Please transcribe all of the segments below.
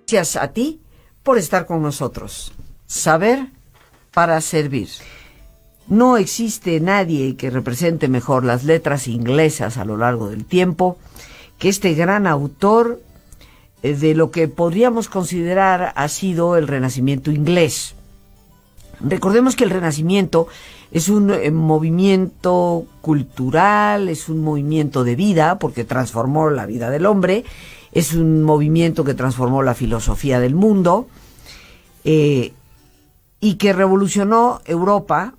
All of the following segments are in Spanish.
Gracias a ti por estar con nosotros. Saber para servir. No existe nadie que represente mejor las letras inglesas a lo largo del tiempo que este gran autor de lo que podríamos considerar ha sido el Renacimiento inglés. Recordemos que el Renacimiento es un movimiento cultural, es un movimiento de vida, porque transformó la vida del hombre, es un movimiento que transformó la filosofía del mundo, y que revolucionó Europa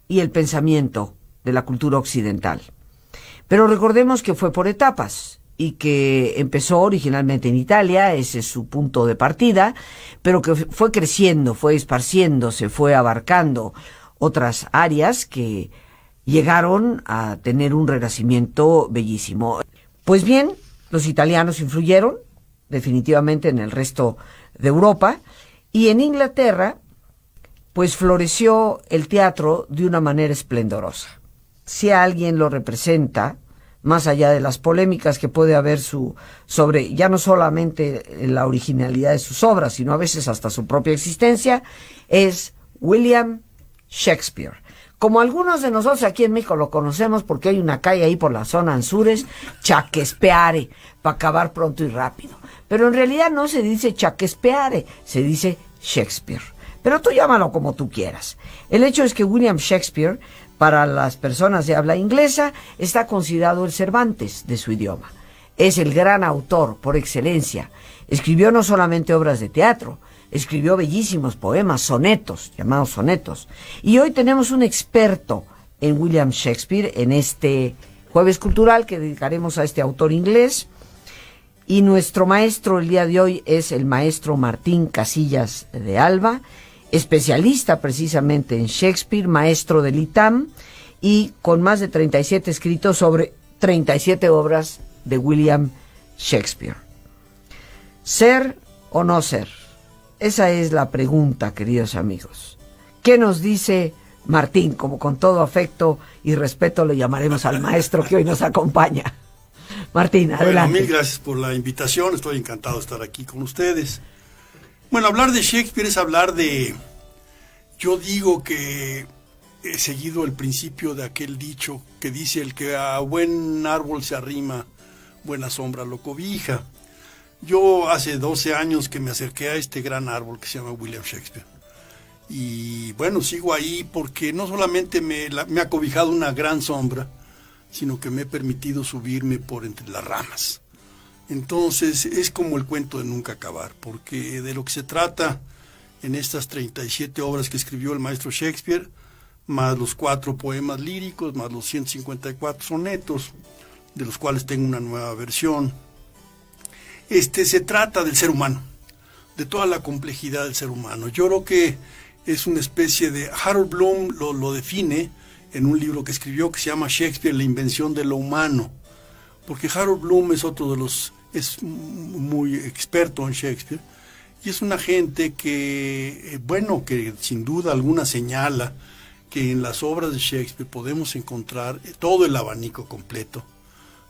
y el pensamiento de la cultura occidental. Pero recordemos que fue por etapas y que empezó originalmente en Italia, ese es su punto de partida, pero que fue creciendo, fue esparciéndose, fue abarcando otras áreas que llegaron a tener un renacimiento bellísimo. Pues bien, los italianos influyeron definitivamente en el resto de Europa, y en Inglaterra pues floreció el teatro de una manera esplendorosa. Si alguien lo representa, más allá de las polémicas que puede haber sobre ya no solamente la originalidad de sus obras, sino a veces hasta su propia existencia, es William Shakespeare. Como algunos de nosotros aquí en México lo conocemos porque hay una calle ahí por la zona Anzures, Shakespeare, para acabar pronto y rápido. Pero en realidad no se dice Shakespeare, se dice Shakespeare. Pero tú llámalo como tú quieras. El hecho es que William Shakespeare, para las personas de habla inglesa, está considerado el Cervantes de su idioma. Es el gran autor por excelencia. Escribió no solamente obras de teatro, escribió bellísimos poemas, sonetos, llamados sonetos. Y hoy tenemos un experto en William Shakespeare en este Jueves Cultural que dedicaremos a este autor inglés. Y nuestro maestro el día de hoy es el maestro Martín Casillas de Alba, especialista precisamente en Shakespeare, maestro del ITAM y con más de 37 escritos sobre 37 obras de William Shakespeare. ¿Ser o no ser? Esa es la pregunta, queridos amigos. ¿Qué nos dice Martín? Como con todo afecto y respeto le llamaremos al maestro que hoy nos acompaña. Martín, adelante. Bueno, mil gracias por la invitación, estoy encantado de estar aquí con ustedes. Bueno, hablar de Shakespeare es hablar de... Yo digo que he seguido el principio de aquel dicho que dice: el que a buen árbol se arrima, buena sombra lo cobija. Yo hace 12 años que me acerqué a este gran árbol que se llama William Shakespeare. Y bueno, sigo ahí porque no solamente me ha cobijado una gran sombra, sino que me he permitido subirme por entre las ramas. Entonces es como el cuento de nunca acabar, porque de lo que se trata en estas 37 obras que escribió el maestro Shakespeare, más los 4 poemas líricos, más los 154 sonetos, de los cuales tengo una nueva versión. Se trata del ser humano, de toda la complejidad del ser humano. Yo creo que es una especie de... Harold Bloom lo define en un libro que escribió que se llama Shakespeare, la invención de lo humano, porque Harold Bloom es muy experto en Shakespeare, y es una gente que, que sin duda alguna señala que en las obras de Shakespeare podemos encontrar todo el abanico completo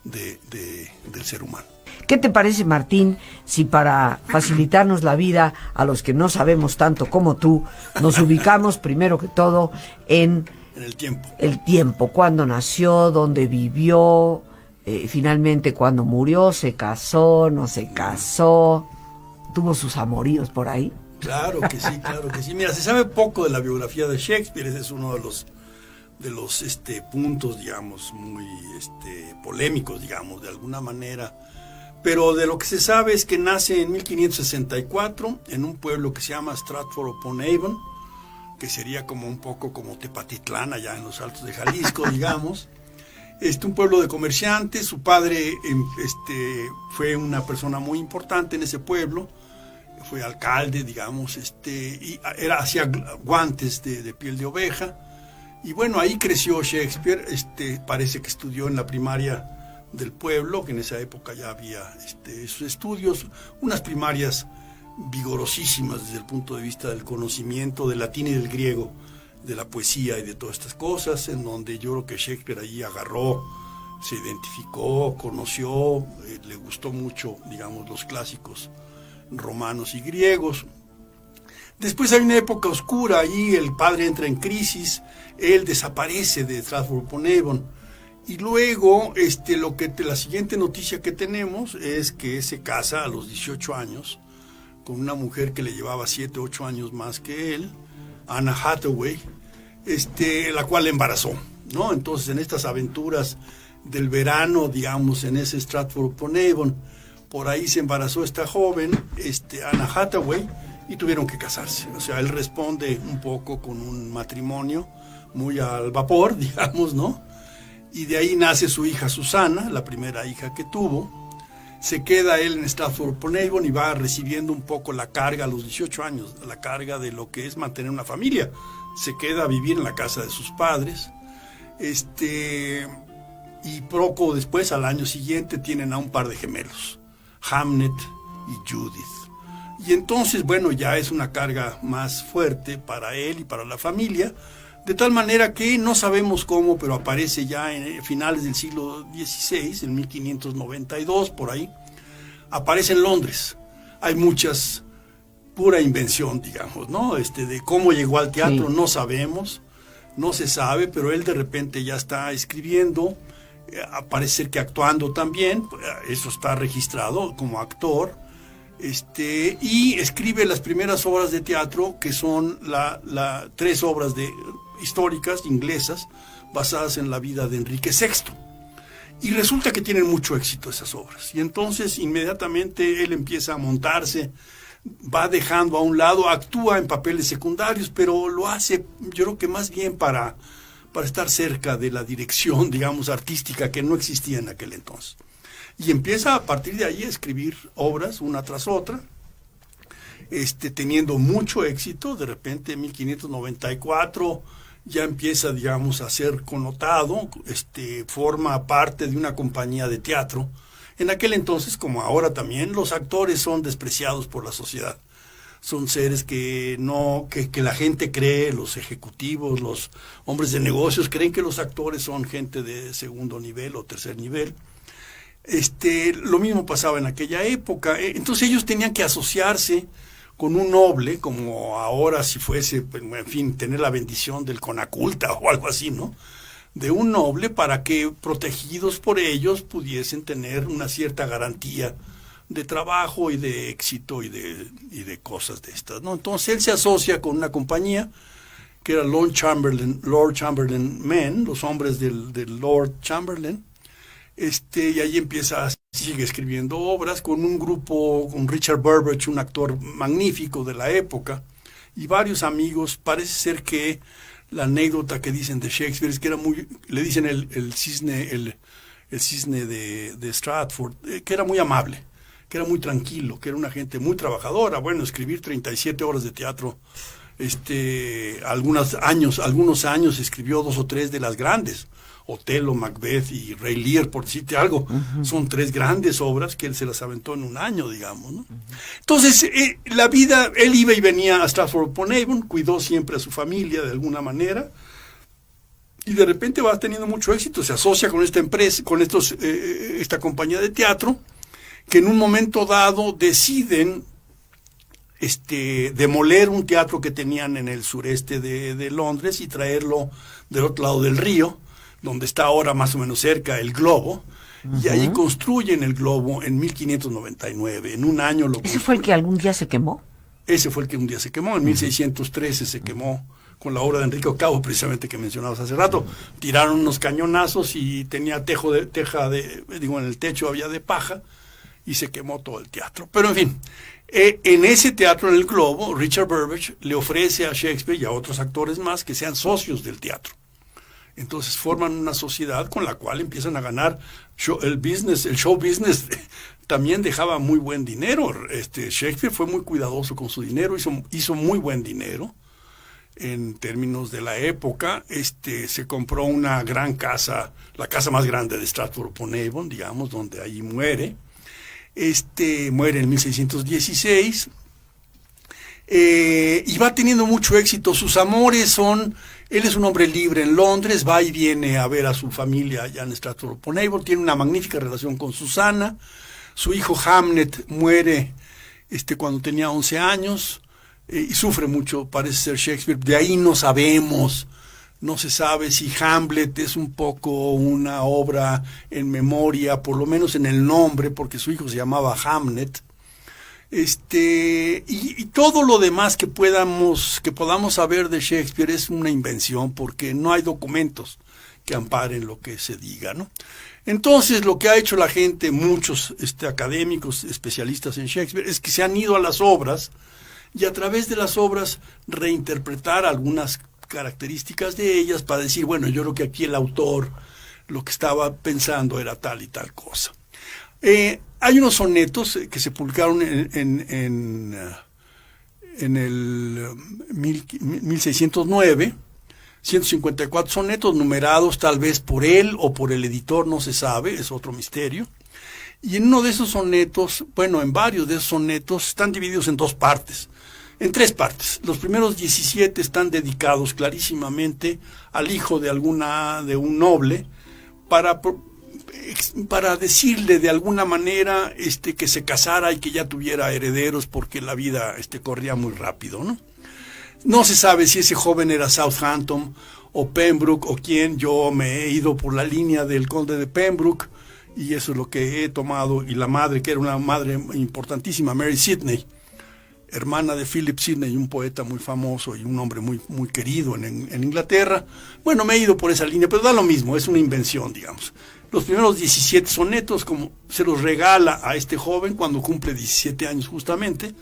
del ser humano. ¿Qué te parece, Martín, si para facilitarnos la vida a los que no sabemos tanto como tú, nos ubicamos primero que todo en el tiempo? El tiempo, cuándo nació, dónde vivió, finalmente cuándo murió, se casó, no se casó, tuvo sus amoríos por ahí. Claro que sí, claro que sí. Mira, se sabe poco de la biografía de Shakespeare, ese es uno de los puntos, digamos, muy polémicos, digamos, de alguna manera. Pero de lo que se sabe es que nace en 1564 en un pueblo que se llama Stratford-upon-Avon, que sería como un poco como Tepatitlán, allá en los Altos de Jalisco, digamos. Un pueblo de comerciantes. Su padre fue una persona muy importante en ese pueblo, fue alcalde, digamos, y hacía guantes de piel de oveja. Y bueno, ahí creció Shakespeare. Parece que estudió en la primaria del pueblo, que en esa época ya había esos estudios, unas primarias vigorosísimas desde el punto de vista del conocimiento del latín y del griego, de la poesía y de todas estas cosas, en donde yo creo que Shakespeare allí agarró, se identificó, conoció, le gustó mucho, digamos, los clásicos romanos y griegos. Después hay una época oscura, ahí el padre entra en crisis, él desaparece de Stratford-upon-Avon. Y luego, la siguiente noticia que tenemos es que se casa a los 18 años con una mujer que le llevaba 7, 8 años más que él, Anna Hathaway, la cual le embarazó, ¿no? Entonces, en estas aventuras del verano, digamos, en ese Stratford-upon-Avon, por ahí se embarazó esta joven, Anna Hathaway, y tuvieron que casarse. O sea, él responde un poco con un matrimonio muy al vapor, digamos, ¿no? Y de ahí nace su hija Susana, la primera hija que tuvo. Se queda él en Stratford-upon-Avon y va recibiendo un poco la carga a los 18 años, la carga de lo que es mantener una familia. Se queda a vivir en la casa de sus padres. Y poco después, al año siguiente, tienen a un par de gemelos, Hamnet y Judith. Y entonces, bueno, ya es una carga más fuerte para él y para la familia. De tal manera que no sabemos cómo, pero aparece ya en finales del siglo XVI, en 1592, por ahí, aparece en Londres. Hay muchas, pura invención, digamos, ¿no? De cómo llegó al teatro, sí. No sabemos, no se sabe, pero él de repente ya está escribiendo, parece ser que actuando también, eso está registrado como actor, y escribe las primeras obras de teatro, que son tres obras históricas inglesas basadas en la vida de Enrique VI. Y resulta que tienen mucho éxito esas obras. Y entonces inmediatamente él empieza a montarse, va dejando a un lado, actúa en papeles secundarios, pero lo hace, yo creo que más bien para estar cerca de la dirección, digamos, artística que no existía en aquel entonces. Y empieza a partir de ahí a escribir obras una tras otra, teniendo mucho éxito. De repente en 1594 ya empieza, digamos, a ser connotado, forma parte de una compañía de teatro. En aquel entonces, como ahora también, los actores son despreciados por la sociedad. Son seres que la gente cree, los ejecutivos, los hombres de negocios creen que los actores son gente de segundo nivel o tercer nivel. Lo mismo pasaba en aquella época. Entonces ellos tenían que asociarse con un noble, como ahora si fuese, en fin, tener la bendición del Conaculta o algo así, ¿no? De un noble, para que protegidos por ellos pudiesen tener una cierta garantía de trabajo y de éxito y de cosas de estas, ¿no? Entonces él se asocia con una compañía que era Lord Chamberlain Men, los hombres del Lord Chamberlain, y ahí sigue escribiendo obras con un grupo, con Richard Burbage, un actor magnífico de la época, y varios amigos. Parece ser que la anécdota que dicen de Shakespeare es que era le dicen el cisne de Stratford, que era muy amable, que era muy tranquilo, que era una gente muy trabajadora. Bueno, escribir 37 horas de teatro, algunos años escribió 2 o 3 de las grandes, Otelo, Macbeth y Rey Lear, por decirte algo. Uh-huh. Son 3 grandes obras que él se las aventó en un año, digamos, ¿no? Uh-huh. Entonces, la vida, él iba y venía a Stratford-upon-Avon, cuidó siempre a su familia de alguna manera, y de repente va teniendo mucho éxito, se asocia con esta empresa, con esta compañía de teatro, que en un momento dado deciden demoler un teatro que tenían en el sureste de Londres y traerlo del otro lado del río, donde está ahora más o menos cerca el Globo. Uh-huh. Y ahí construyen el Globo en 1599, en un año lo ¿Ese fue el que algún día se quemó? Ese fue el que un día se quemó, en 1613 se quemó con la obra de Enrique VIII, precisamente que mencionabas hace rato. Tiraron unos cañonazos y tenía en el techo había de paja, y se quemó todo el teatro. Pero en fin, en ese teatro, en el Globo, Richard Burbage le ofrece a Shakespeare y a otros actores más que sean socios del teatro. Entonces forman una sociedad con la cual empiezan a ganar el show business. También dejaba muy buen dinero. Shakespeare fue muy cuidadoso con su dinero, hizo muy buen dinero en términos de la época. Se compró una gran casa, la casa más grande de Stratford-upon-Avon, digamos, donde allí muere. Muere en 1616. Y va teniendo mucho éxito. Sus amores él es un hombre libre en Londres, va y viene a ver a su familia allá en Stratford-upon-Avon, tiene una magnífica relación con Susana. Su hijo Hamnet muere cuando tenía 11 años, y sufre mucho, parece ser Shakespeare. De ahí no sabemos, no se sabe si Hamlet es un poco una obra en memoria, por lo menos en el nombre, porque su hijo se llamaba Hamlet. Y todo lo demás que podamos saber de Shakespeare es una invención, porque no hay documentos que amparen lo que se diga, ¿no? Entonces, lo que ha hecho la gente, muchos académicos, especialistas en Shakespeare, es que se han ido a las obras y a través de las obras reinterpretar algunas características de ellas para decir, bueno, yo creo que aquí el autor lo que estaba pensando era tal y tal cosa. Hay unos sonetos que se publicaron en el 1609, 154 sonetos numerados tal vez por él o por el editor, no se sabe, es otro misterio. Y en uno de esos sonetos, bueno, en varios de esos sonetos están divididos en en tres partes. Los primeros 17 están dedicados clarísimamente al hijo de un noble para decirle de alguna manera que se casara y que ya tuviera herederos, porque la vida corría muy rápido, ¿no? No se sabe si ese joven era Southampton o Pembroke o quién. Yo me he ido por la línea del conde de Pembroke y eso es lo que he tomado. Y la madre, que era una madre importantísima, Mary Sidney, hermana de Philip Sidney, un poeta muy famoso y un hombre muy, muy querido en Inglaterra. Bueno, me he ido por esa línea, pero da lo mismo, es una invención, digamos. Los primeros 17 sonetos, como se los regala a este joven cuando cumple 17 años justamente,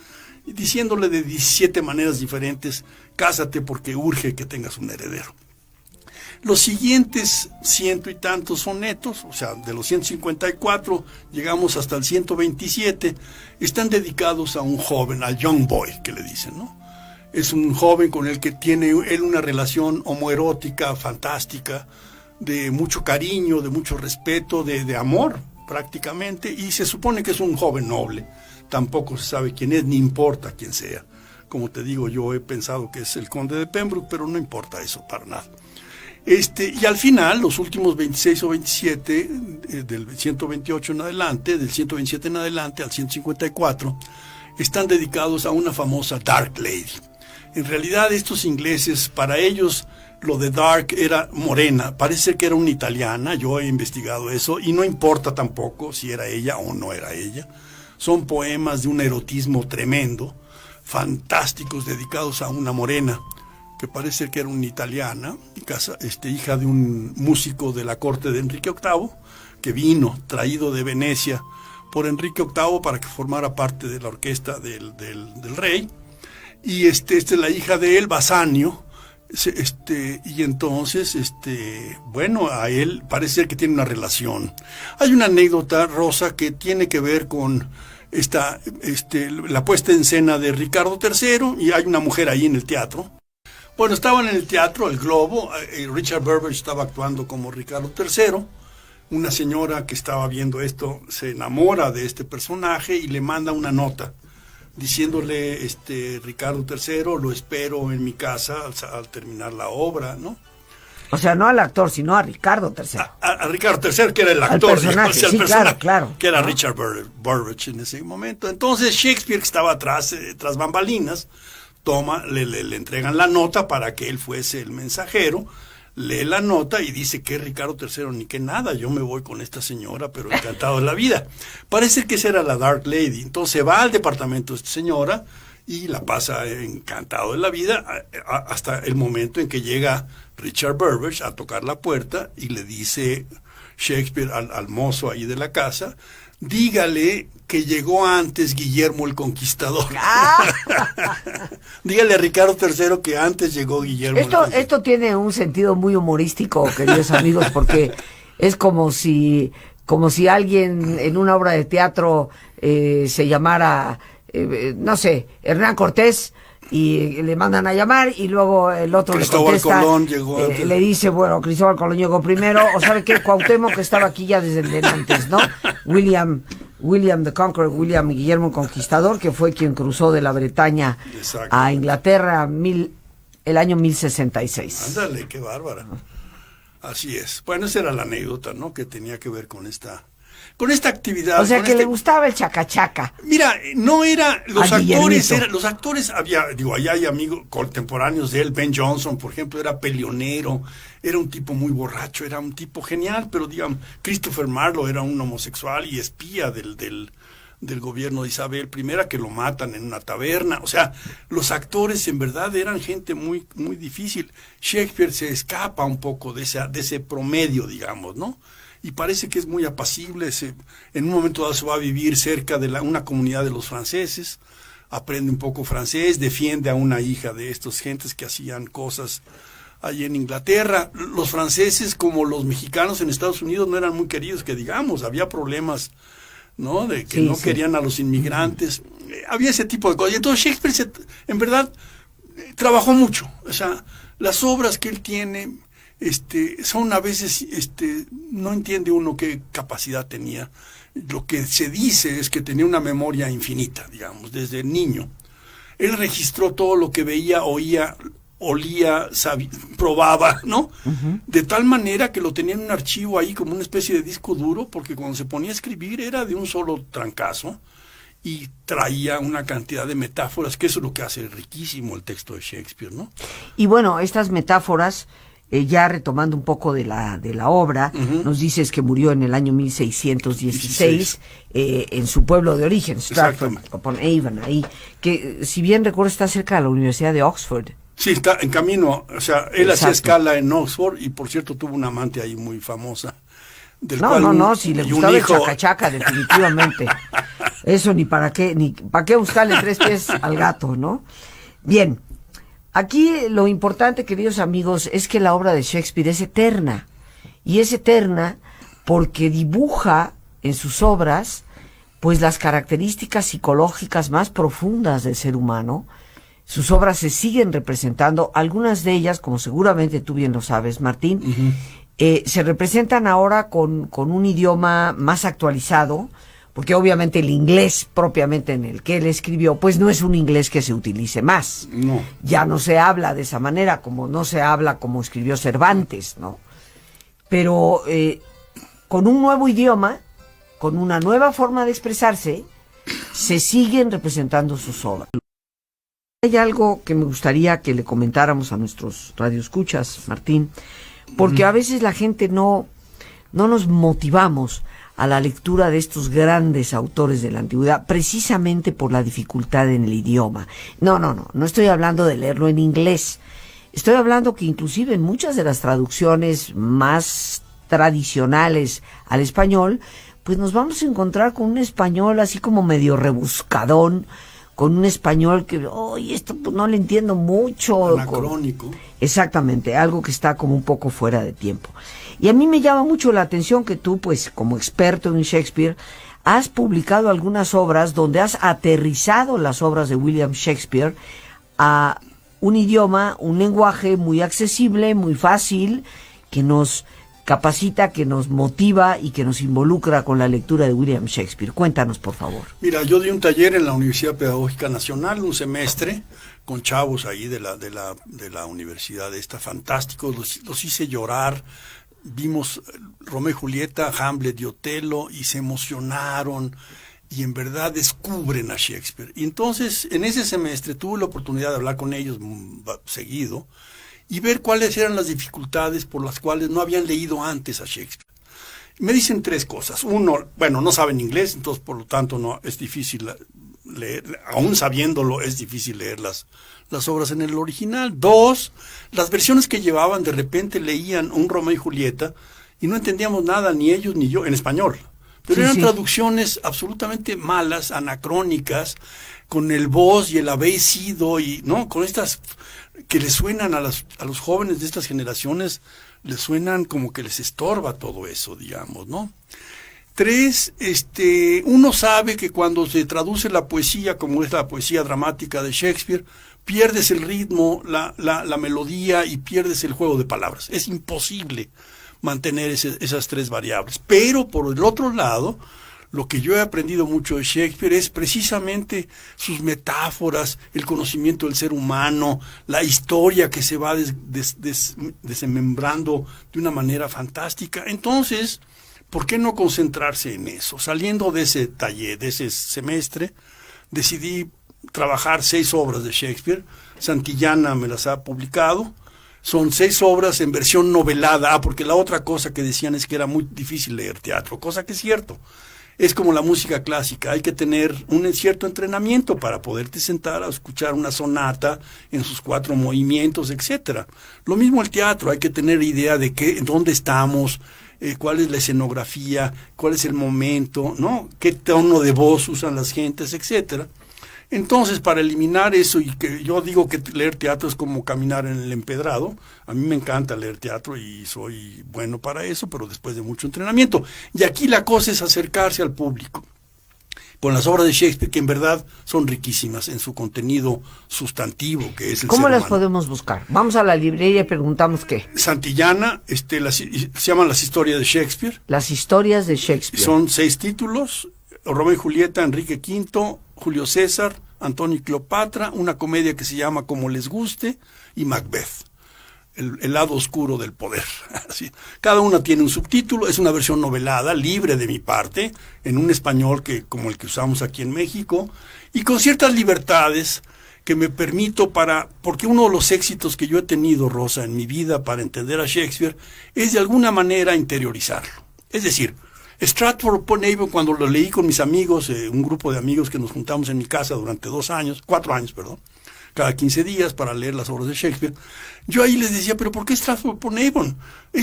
diciéndole de 17 maneras diferentes, cásate porque urge que tengas un heredero. Los siguientes 100 y tantos sonetos, o sea, de los 154 llegamos hasta el 127, están dedicados a un joven, al young boy, que le dicen, ¿no? Es un joven con el que tiene él una relación homoerótica fantástica, de mucho cariño, de mucho respeto, de amor prácticamente, y se supone que es un joven noble. Tampoco se sabe quién es, ni importa quién sea. Como te digo, yo he pensado que es el conde de Pembroke, pero no importa eso para nada. Y al final, los últimos 26 o 27, del 128 en adelante, del 127 en adelante al 154, están dedicados a una famosa Dark Lady. En realidad, estos ingleses, para ellos, lo de dark era morena, parece que era una italiana, yo he investigado eso, y no importa tampoco si era ella o no era ella. Son poemas de un erotismo tremendo, fantásticos, dedicados a una morena, que parece que era una italiana, hija de un músico de la corte de Enrique VIII, que vino, traído de Venecia por Enrique VIII para que formara parte de la orquesta del rey, y esta es la hija de él, Bassanio, y entonces, bueno, a él parece ser que tiene una relación. Hay una anécdota, Rosa, que tiene que ver con la puesta en escena de Ricardo III, y hay una mujer ahí en el teatro. Bueno, estaban en el teatro, el Globo, Richard Burbage estaba actuando como Ricardo III, una señora que estaba viendo esto se enamora de este personaje y le manda una nota, diciéndole, Ricardo III, lo espero en mi casa al terminar la obra, ¿no? O sea, no al actor, sino a Ricardo III. A Ricardo III, que era el actor. Al personaje, sí, personaje, claro. Que era Richard Burbage en ese momento. Entonces Shakespeare, que estaba tras bambalinas, le entregan la nota para que él fuese el mensajero, lee la nota y dice que Ricardo III ni que nada, yo me voy con esta señora, pero encantado de la vida. Parece que esa era la Dark Lady. Entonces va al departamento de esta señora y la pasa encantado de la vida hasta el momento en que llega Richard Burbage a tocar la puerta y le dice Shakespeare al mozo ahí de la casa, dígale que llegó antes Guillermo el Conquistador. Dígale a Ricardo III que antes llegó Guillermo el Conquistador. Esto tiene un sentido muy humorístico, queridos amigos, porque es como si alguien en una obra de teatro se llamara, no sé, Hernán Cortés, y le mandan a llamar y luego el otro Cristóbal le contesta, Colón llegó antes. Le dice, bueno, Cristóbal Colón llegó primero, o sabe que Cuauhtémoc que estaba aquí ya desde antes, ¿no? William the Conqueror, William Guillermo el Conquistador, que fue quien cruzó de la Bretaña a Inglaterra el año 1066. Ándale, qué bárbara. Así es. Bueno, esa era la anécdota, ¿no? Que tenía que ver con esta. con esta actividad. O sea, que le gustaba el chacachaca. Mira, no era, Guillermito. los actores había, allá hay amigos contemporáneos de él, Ben Johnson, por ejemplo, era peleonero, era un tipo muy borracho, era un tipo genial, pero digamos, Christopher Marlowe era un homosexual y espía del gobierno de Isabel I, que lo matan en una taberna. O sea, los actores en verdad eran gente muy, muy difícil. Shakespeare se escapa un poco de ese promedio, digamos, ¿no? Y parece que es muy apacible. En un momento dado se va a vivir cerca de una comunidad de los franceses, aprende un poco francés, defiende a una hija de estas gentes que hacían cosas allí en Inglaterra. Los franceses, como los mexicanos en Estados Unidos, no eran muy queridos, que digamos, había problemas, ¿no? De que no querían a los inmigrantes. Había ese tipo de cosas. Y entonces Shakespeare, en verdad, trabajó mucho. O sea, las obras que él tiene son a veces, no entiende uno qué capacidad tenía. Lo que se dice es que tenía una memoria infinita, digamos, desde niño. Él registró todo lo que veía, oía, olía, probaba, ¿no? Uh-huh. De tal manera que lo tenía en un archivo ahí como una especie de disco duro, porque cuando se ponía a escribir era de un solo trancazo y traía una cantidad de metáforas, que eso es lo que hace riquísimo el texto de Shakespeare, ¿no? Y bueno, estas metáforas, ya retomando un poco de la obra, uh-huh, nos dices que murió en el año 1616 en su pueblo de origen, Stratford upon Avon, ahí, que si bien recuerdo está cerca de la Universidad de Oxford. Sí, está en camino, o sea, él hacía escala en Oxford y por cierto tuvo una amante ahí muy famosa. No, si le gustaba el chacachaca, definitivamente. Eso ni para qué buscarle 3 pies al gato, ¿no? Bien, aquí lo importante, queridos amigos, es que la obra de Shakespeare es eterna. Y es eterna porque dibuja en sus obras, pues, las características psicológicas más profundas del ser humano. Sus obras se siguen representando, algunas de ellas, como seguramente tú bien lo sabes, Martín, uh-huh, se representan ahora con un idioma más actualizado, porque obviamente el inglés propiamente en el que él escribió, pues no es un inglés que se utilice más. No. Ya no se habla de esa manera, como no se habla como escribió Cervantes, ¿no? Pero con un nuevo idioma, con una nueva forma de expresarse, se siguen representando sus obras. Hay algo que me gustaría que le comentáramos a nuestros radioescuchas, Martín, porque a veces la gente no nos motivamos a la lectura de estos grandes autores de la antigüedad, precisamente por la dificultad en el idioma. No estoy hablando de leerlo en inglés. Estoy hablando que inclusive en muchas de las traducciones más tradicionales al español, pues nos vamos a encontrar con un español así como medio rebuscadón, con un español que, esto pues no le entiendo mucho. Anacrónico. Exactamente, algo que está como un poco fuera de tiempo. Y a mí me llama mucho la atención que tú, pues, como experto en Shakespeare, has publicado algunas obras donde has aterrizado las obras de William Shakespeare a un idioma, un lenguaje muy accesible, muy fácil, que nos capacita, que nos motiva y que nos involucra con la lectura de William Shakespeare. Cuéntanos, por favor. Mira, yo di un taller en la Universidad Pedagógica Nacional, un semestre, con chavos ahí de la universidad esta, fantásticos, los hice llorar. Vimos Romeo y Julieta, Hamlet y Otelo, y se emocionaron, y en verdad descubren a Shakespeare. Y entonces, en ese semestre, tuve la oportunidad de hablar con ellos seguido, y ver cuáles eran las dificultades por las cuales no habían leído antes a Shakespeare. Me dicen 3 cosas. Uno, no saben inglés, entonces por lo tanto no es difícil leer, aún sabiéndolo es difícil leer las obras en el original. 2, las versiones que llevaban, de repente leían un Romeo y Julieta y no entendíamos nada, ni ellos ni yo, en español. Pero eran traducciones absolutamente malas, anacrónicas, con el vos y el habéis sido, y no, con estas que les suenan a los jóvenes de estas generaciones, les suenan como que les estorba todo eso, digamos, ¿no? 3, uno sabe que cuando se traduce la poesía, como es la poesía dramática de Shakespeare, pierdes el ritmo, la melodía y pierdes el juego de palabras. Es imposible mantener esas 3 variables. Pero por el otro lado, lo que yo he aprendido mucho de Shakespeare es precisamente sus metáforas, el conocimiento del ser humano, la historia que se va desmembrando de una manera fantástica. Entonces, ¿por qué no concentrarse en eso? Saliendo de ese taller, de ese semestre, decidí trabajar 6 obras de Shakespeare. Santillana me las ha publicado. Son 6 obras en versión novelada. Porque la otra cosa que decían es que era muy difícil leer teatro, cosa que es cierto. Es como la música clásica, hay que tener un cierto entrenamiento para poderte sentar a escuchar una sonata en sus 4 movimientos, etcétera. Lo mismo el teatro, hay que tener idea de dónde estamos, cuál es la escenografía, cuál es el momento, ¿no? Qué tono de voz usan las gentes, etcétera. Entonces, para eliminar eso, y que yo digo que leer teatro es como caminar en el empedrado, a mí me encanta leer teatro y soy bueno para eso, pero después de mucho entrenamiento. Y aquí la cosa es acercarse al público con las obras de Shakespeare, que en verdad son riquísimas en su contenido sustantivo, que es el ¿Cómo ser las humano. podemos buscar? Vamos a la librería y preguntamos qué. Santillana, se llaman Las historias de Shakespeare. Las historias de Shakespeare. Son 6 títulos: Romeo y Julieta, Enrique V, Julio César, Antonio y Cleopatra, una comedia que se llama Como les guste, y Macbeth, el lado oscuro del poder. Así. Cada una tiene un subtítulo, es una versión novelada, libre de mi parte, en un español como el que usamos aquí en México, y con ciertas libertades que me permito porque uno de los éxitos que yo he tenido, Rosa, en mi vida para entender a Shakespeare, es de alguna manera interiorizarlo. Es decir, Stratford-upon-Avon, cuando lo leí con mis amigos, un grupo de amigos que nos juntamos en mi casa durante 4 años, cada 15 días para leer las obras de Shakespeare, yo ahí les decía, pero ¿por qué Stratford-upon-Avon?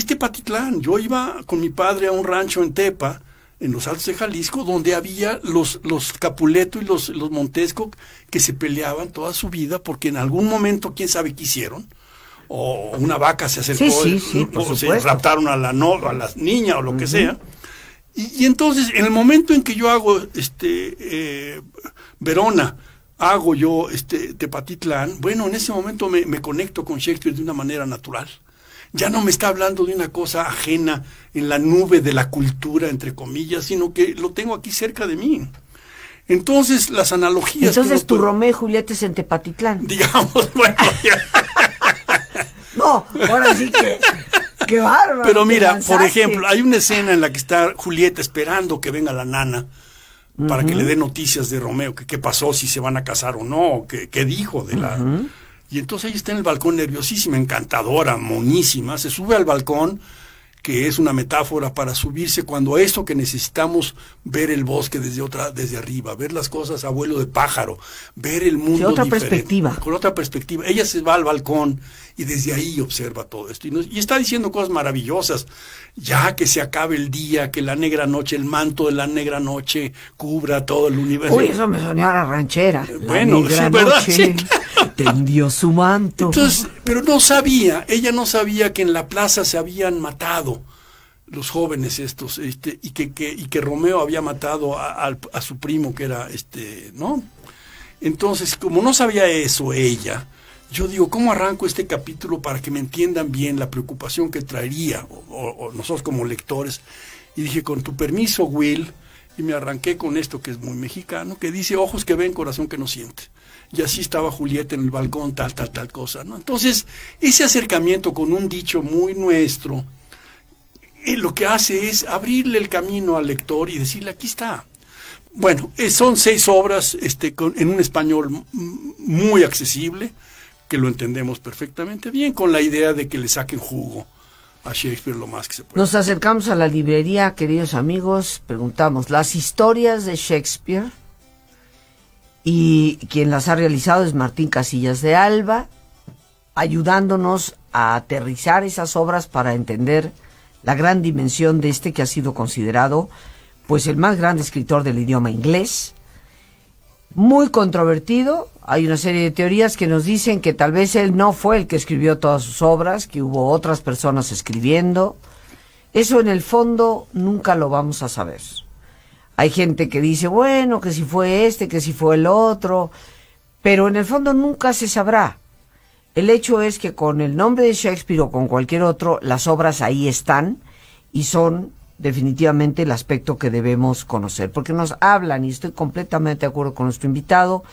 Tepatitlán. Yo iba con mi padre a un rancho en Tepa, en los Altos de Jalisco, donde había los Capuleto y los Montesco que se peleaban toda su vida porque en algún momento, quién sabe qué hicieron, o una vaca se acercó, sí, o se raptaron a la niña o lo que sea. Y entonces, en el momento en que yo hago Verona, hago yo Tepatitlán, bueno, en ese momento me conecto con Shakespeare de una manera natural. Ya no me está hablando de una cosa ajena en la nube de la cultura, entre comillas, sino que lo tengo aquí cerca de mí. Entonces, las analogías... Entonces, tu Romeo y Julieta es en Tepatitlán. Digamos, bueno... No, ahora sí que... ¡Qué bárbaro! Pero mira, por ejemplo, hay una escena en la que está Julieta esperando que venga la nana para que le dé noticias de Romeo, que qué pasó, si se van a casar o no, qué dijo de la... Y entonces ella está en el balcón nerviosísima, encantadora, monísima, se sube al balcón, que es una metáfora para subirse cuando eso que necesitamos, ver el bosque desde arriba, ver las cosas a vuelo de pájaro, ver el mundo con otra diferente, perspectiva. con otra perspectiva. Ella se va al balcón y desde ahí observa todo esto. Y está diciendo cosas maravillosas. Ya que se acabe el día, que la negra noche, el manto de la negra noche cubra todo el universo. Uy, eso me sonó a la ranchera. Bueno, la negra sí, ¿verdad? noche Sí. tendió su manto. Entonces, pero ella no sabía que en la plaza se habían matado los jóvenes estos, y que Romeo había matado a su primo, que era ¿no? Entonces, como no sabía eso ella, yo digo, ¿cómo arranco este capítulo para que me entiendan bien la preocupación que traería, o nosotros como lectores? Y dije, con tu permiso, Will, y me arranqué con esto que es muy mexicano, que dice, ojos que ven, corazón que no siente. Y así estaba Julieta en el balcón, tal cosa, ¿no? Entonces, ese acercamiento con un dicho muy nuestro, lo que hace es abrirle el camino al lector y decirle, aquí está. Bueno, son 6 obras en un español muy accesible, que lo entendemos perfectamente bien, con la idea de que le saquen jugo a Shakespeare lo más que se puede. Nos acercamos a la librería, queridos amigos, preguntamos las historias de Shakespeare, y quien las ha realizado es Martín Casillas de Alba, ayudándonos a aterrizar esas obras para entender la gran dimensión de que ha sido considerado pues el más grande escritor del idioma inglés, muy controvertido. Hay una serie de teorías que nos dicen que tal vez él no fue el que escribió todas sus obras, que hubo otras personas escribiendo. Eso en el fondo nunca lo vamos a saber. Hay gente que dice, bueno, que si fue que si fue el otro, pero en el fondo nunca se sabrá. El hecho es que con el nombre de Shakespeare o con cualquier otro, las obras ahí están y son definitivamente el aspecto que debemos conocer, porque nos hablan, y estoy completamente de acuerdo con nuestro invitado,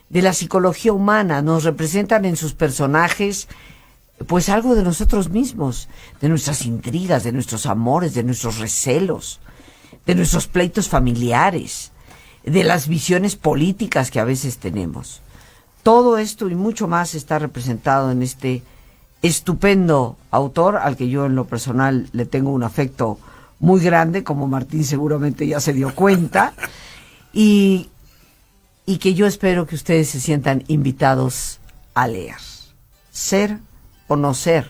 de la psicología humana, nos representan en sus personajes pues algo de nosotros mismos, de nuestras intrigas, de nuestros amores, de nuestros recelos, de nuestros pleitos familiares, de las visiones políticas que a veces tenemos. Todo esto y mucho más está representado en este estupendo autor, al que yo en lo personal le tengo un afecto muy grande, como Martín seguramente ya se dio cuenta, y que yo espero que ustedes se sientan invitados a leer. Ser o no ser.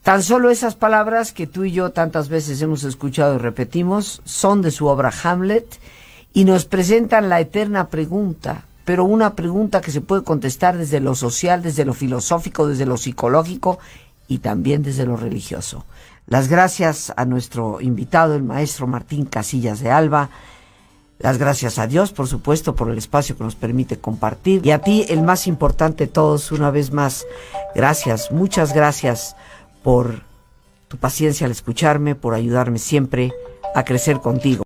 Tan solo esas palabras que tú y yo tantas veces hemos escuchado y repetimos son de su obra Hamlet y nos presentan la eterna pregunta, pero una pregunta que se puede contestar desde lo social, desde lo filosófico, desde lo psicológico y también desde lo religioso. Las gracias a nuestro invitado, el maestro Martín Casillas de Alba. Las gracias a Dios, por supuesto, por el espacio que nos permite compartir. Y a ti, el más importante de todos, una vez más, gracias, muchas gracias por tu paciencia al escucharme, por ayudarme siempre a crecer contigo.